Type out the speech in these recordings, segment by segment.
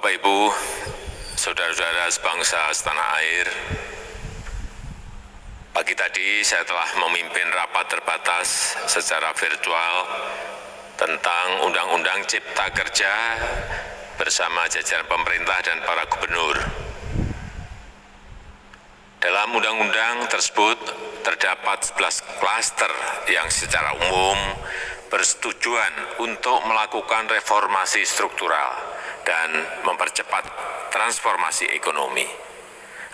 Bapak Ibu, saudara-saudara sebangsa setanah air, pagi tadi saya telah memimpin rapat terbatas secara virtual tentang Undang-Undang Cipta Kerja bersama jajaran pemerintah dan para gubernur. Dalam undang-undang tersebut terdapat 11 klaster yang secara umum bersetujuan untuk melakukan reformasi struktural dan mempercepat transformasi ekonomi.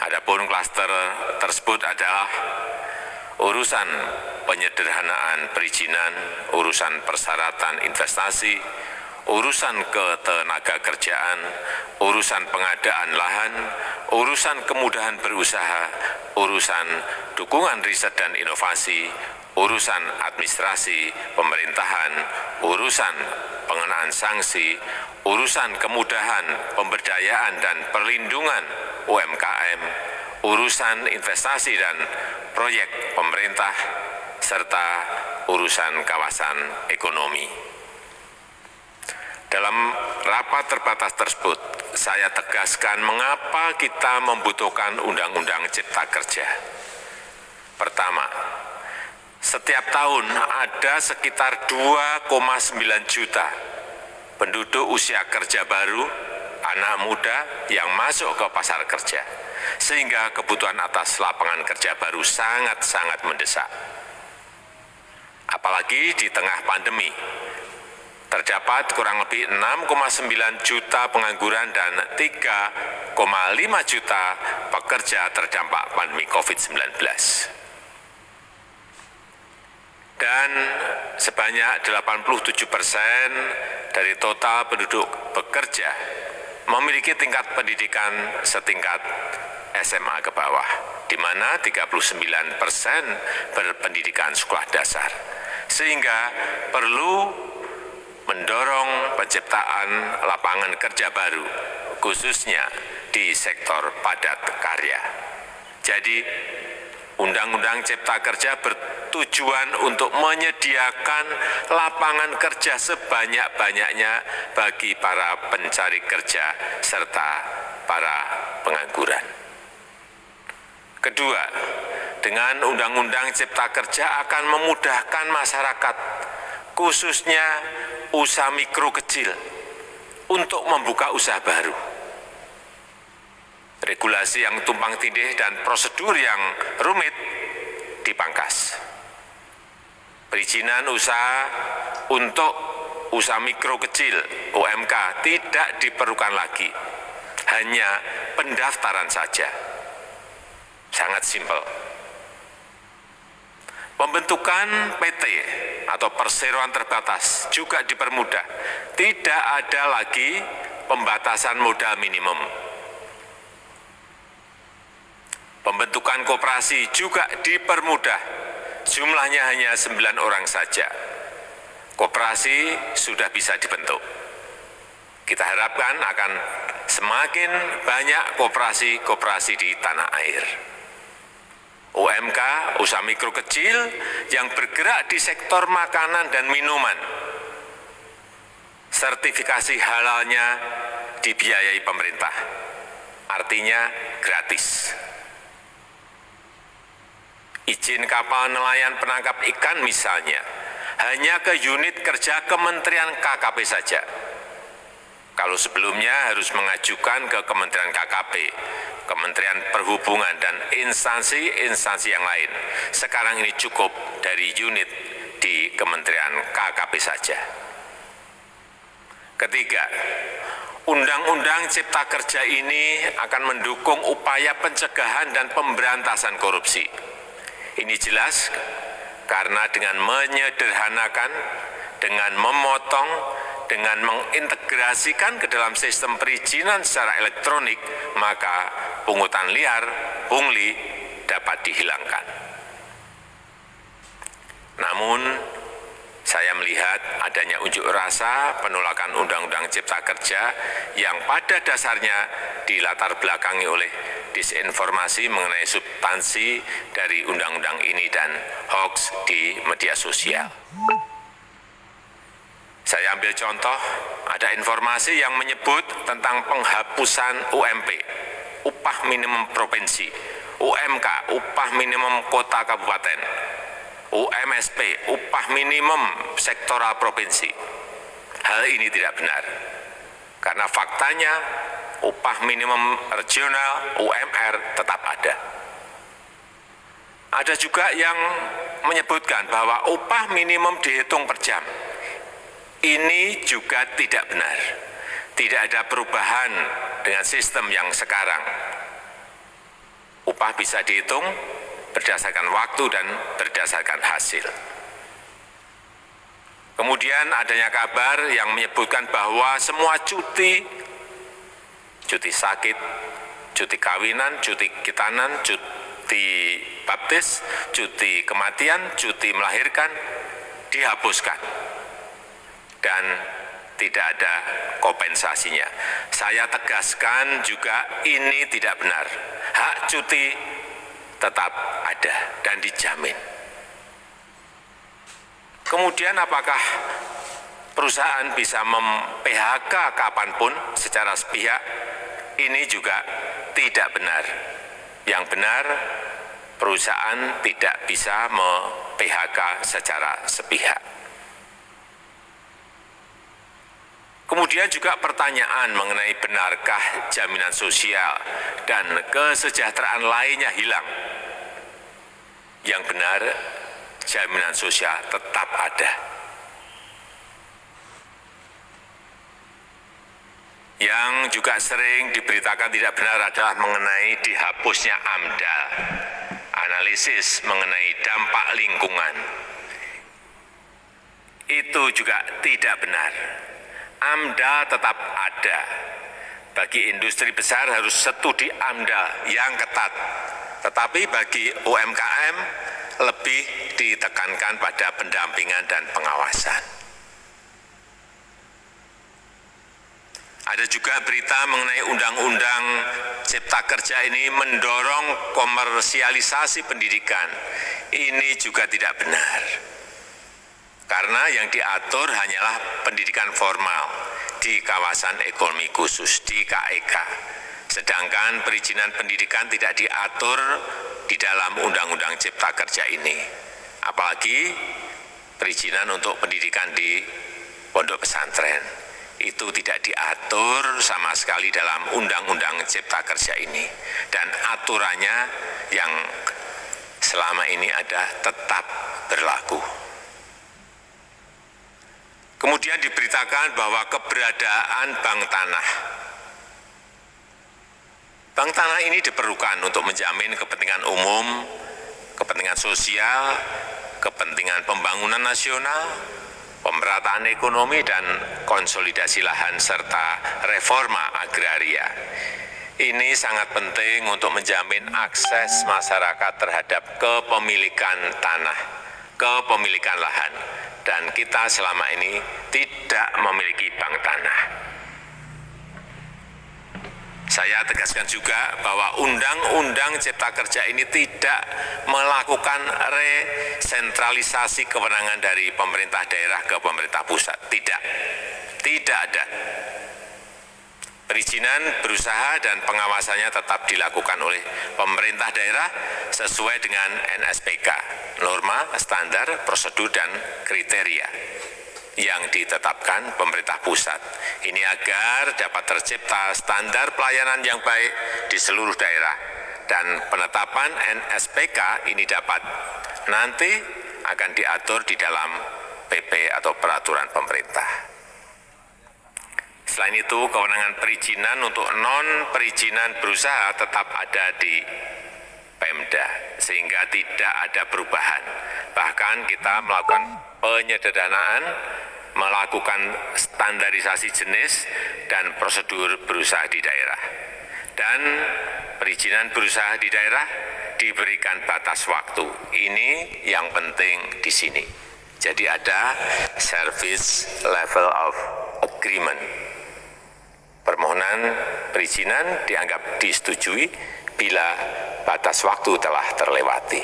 Adapun klaster tersebut adalah urusan penyederhanaan perizinan, urusan persyaratan investasi, urusan ketenagakerjaan, urusan pengadaan lahan, urusan kemudahan berusaha, urusan dukungan riset dan inovasi, urusan administrasi pemerintahan, urusan pengenaan sanksi, urusan kemudahan pemberdayaan dan perlindungan UMKM, urusan investasi dan proyek pemerintah, serta urusan kawasan ekonomi. Dalam rapat terbatas tersebut, saya tegaskan mengapa kita membutuhkan Undang-Undang Cipta Kerja. Pertama, setiap tahun ada sekitar 2,9 juta penduduk usia kerja baru, anak muda yang masuk ke pasar kerja, sehingga kebutuhan atas lapangan kerja baru sangat-sangat mendesak. Apalagi di tengah pandemi, terdapat kurang lebih 6,9 juta pengangguran dan 3,5 juta pekerja terdampak pandemi COVID-19. Dan sebanyak 87% dari total penduduk bekerja memiliki tingkat pendidikan setingkat SMA ke bawah, di mana 39% berpendidikan sekolah dasar, sehingga perlu mendorong penciptaan lapangan kerja baru, khususnya di sektor padat karya. Jadi, Undang-Undang Cipta Kerja bertujuan untuk menyediakan lapangan kerja sebanyak-banyaknya bagi para pencari kerja serta para pengangguran. Kedua, dengan Undang-Undang Cipta Kerja akan memudahkan masyarakat, khususnya usaha mikro kecil, untuk membuka usaha baru. Regulasi yang tumpang tindih dan prosedur yang rumit dipangkas. Perizinan usaha untuk usaha mikro kecil (UMK) tidak diperlukan lagi, hanya pendaftaran saja. Sangat simpel. Pembentukan PT atau perseroan terbatas juga dipermudah. Tidak ada lagi pembatasan modal minimum. Pembentukan koperasi juga dipermudah, jumlahnya hanya 9 orang saja. Koperasi sudah bisa dibentuk. Kita harapkan akan semakin banyak koperasi-koperasi di tanah air. UMK, usaha mikro kecil yang bergerak di sektor makanan dan minuman, sertifikasi halalnya dibiayai pemerintah, artinya gratis. Izin kapal nelayan penangkap ikan misalnya, hanya ke unit kerja Kementerian KKP saja. Kalau sebelumnya harus mengajukan ke Kementerian KKP, Kementerian Perhubungan, dan instansi-instansi yang lain. Sekarang ini cukup dari unit di Kementerian KKP saja. Ketiga, Undang-Undang Cipta Kerja ini akan mendukung upaya pencegahan dan pemberantasan korupsi. Ini jelas karena dengan menyederhanakan, dengan memotong, dengan mengintegrasikan ke dalam sistem perizinan secara elektronik, maka pungutan liar, pungli dapat dihilangkan. Namun, saya melihat adanya unjuk rasa penolakan Undang-Undang Cipta Kerja yang pada dasarnya dilatar belakangi oleh disinformasi mengenai substansi dari undang-undang ini dan hoax di media sosial. Saya ambil contoh, ada informasi yang menyebut tentang penghapusan UMP, upah minimum provinsi, UMK, upah minimum kota kabupaten, UMSP, upah minimum sektoral provinsi. Hal ini tidak benar, karena faktanya upah minimum regional, UMR, tetap ada. Ada juga yang menyebutkan bahwa upah minimum dihitung per jam. Ini juga tidak benar. Tidak ada perubahan dengan sistem yang sekarang. Upah bisa dihitung berdasarkan waktu dan berdasarkan hasil. Kemudian adanya kabar yang menyebutkan bahwa semua cuti sakit, cuti kawinan, cuti khitanan, cuti baptis, cuti kematian, cuti melahirkan dihapuskan. Dan tidak ada kompensasinya. Saya tegaskan juga ini tidak benar. Hak cuti tetap ada dan dijamin. Kemudian apakah perusahaan bisa mem-PHK kapanpun secara sepihak? Ini juga tidak benar. Yang benar, perusahaan tidak bisa mem-PHK secara sepihak. Kemudian juga pertanyaan mengenai benarkah jaminan sosial dan kesejahteraan lainnya hilang. Yang benar, jaminan sosial tetap ada. Yang juga sering diberitakan tidak benar adalah mengenai dihapusnya AMDAL, analisis mengenai dampak lingkungan. Itu juga tidak benar. AMDAL tetap ada. Bagi industri besar harus studi AMDAL yang ketat. Tetapi bagi UMKM lebih ditekankan pada pendampingan dan pengawasan. Ada juga berita mengenai Undang-Undang Cipta Kerja ini mendorong komersialisasi pendidikan. Ini juga tidak benar. Karena yang diatur hanyalah pendidikan formal di kawasan ekonomi khusus, di KEK. Sedangkan perizinan pendidikan tidak diatur di dalam Undang-Undang Cipta Kerja ini. Apalagi perizinan untuk pendidikan di pondok pesantren. Itu tidak diatur sama sekali dalam Undang-Undang Cipta Kerja ini. Dan aturannya yang selama ini ada tetap berlaku. Kemudian diberitakan bahwa keberadaan bank tanah. Bank tanah ini diperlukan untuk menjamin kepentingan umum, kepentingan sosial, kepentingan pembangunan nasional, pemerataan ekonomi dan konsolidasi lahan serta reforma agraria. Ini sangat penting untuk menjamin akses masyarakat terhadap kepemilikan tanah, kepemilikan lahan. Dan kita selama ini tidak memiliki bank tanah. Saya tegaskan juga bahwa Undang-Undang Cipta Kerja ini tidak melakukan resentralisasi kewenangan dari pemerintah daerah ke pemerintah pusat. Tidak ada. Perizinan berusaha dan pengawasannya tetap dilakukan oleh pemerintah daerah sesuai dengan NSPK, norma, standar, prosedur, dan kriteria yang ditetapkan pemerintah pusat. Ini agar dapat tercipta standar pelayanan yang baik di seluruh daerah. Dan penetapan NSPK ini dapat nanti akan diatur di dalam PP atau peraturan pemerintah. Selain itu, kewenangan perizinan untuk non-perizinan berusaha tetap ada di Pemda, sehingga tidak ada perubahan. Bahkan kita melakukan penyederhanaan, melakukan standarisasi jenis dan prosedur berusaha di daerah. Dan perizinan berusaha di daerah diberikan batas waktu. Ini yang penting di sini. Jadi ada service level of agreement. Permohonan perizinan dianggap disetujui bila batas waktu telah terlewati.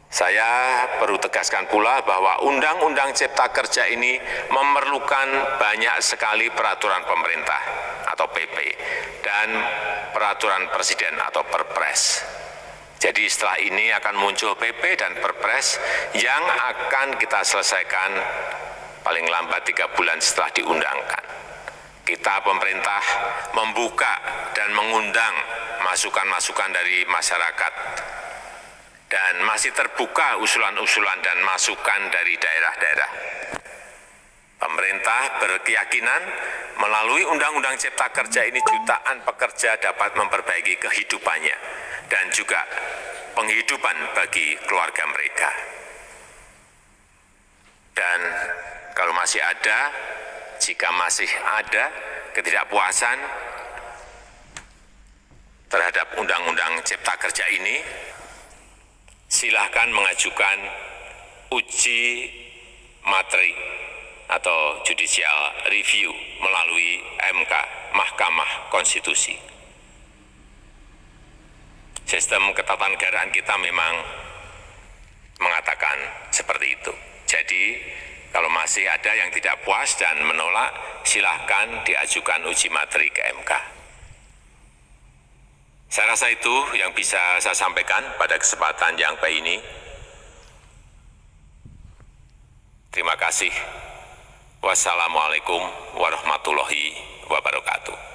Saya perlu tegaskan pula bahwa Undang-Undang Cipta Kerja ini memerlukan banyak sekali peraturan pemerintah atau PP dan peraturan presiden atau Perpres. Jadi setelah ini akan muncul PP dan Perpres yang akan kita selesaikan paling lambat 3 bulan setelah diundangkan. Kita pemerintah membuka dan mengundang masukan-masukan dari masyarakat dan masih terbuka usulan-usulan dan masukan dari daerah-daerah. Pemerintah berkeyakinan melalui Undang-Undang Cipta Kerja ini jutaan pekerja dapat memperbaiki kehidupannya dan juga penghidupan bagi keluarga mereka. Dan kalau masih ada, jika masih ada ketidakpuasan terhadap Undang-Undang Cipta Kerja ini, silahkan mengajukan uji materi atau judicial review melalui MK, Mahkamah Konstitusi. Sistem ketatanegaraan kita memang mengatakan seperti itu. Jadi, kalau masih ada yang tidak puas dan menolak, silahkan diajukan uji materi ke MK. Saya rasa itu yang bisa saya sampaikan pada kesempatan yang baik ini. Terima kasih. Wassalamualaikum warahmatullahi wabarakatuh.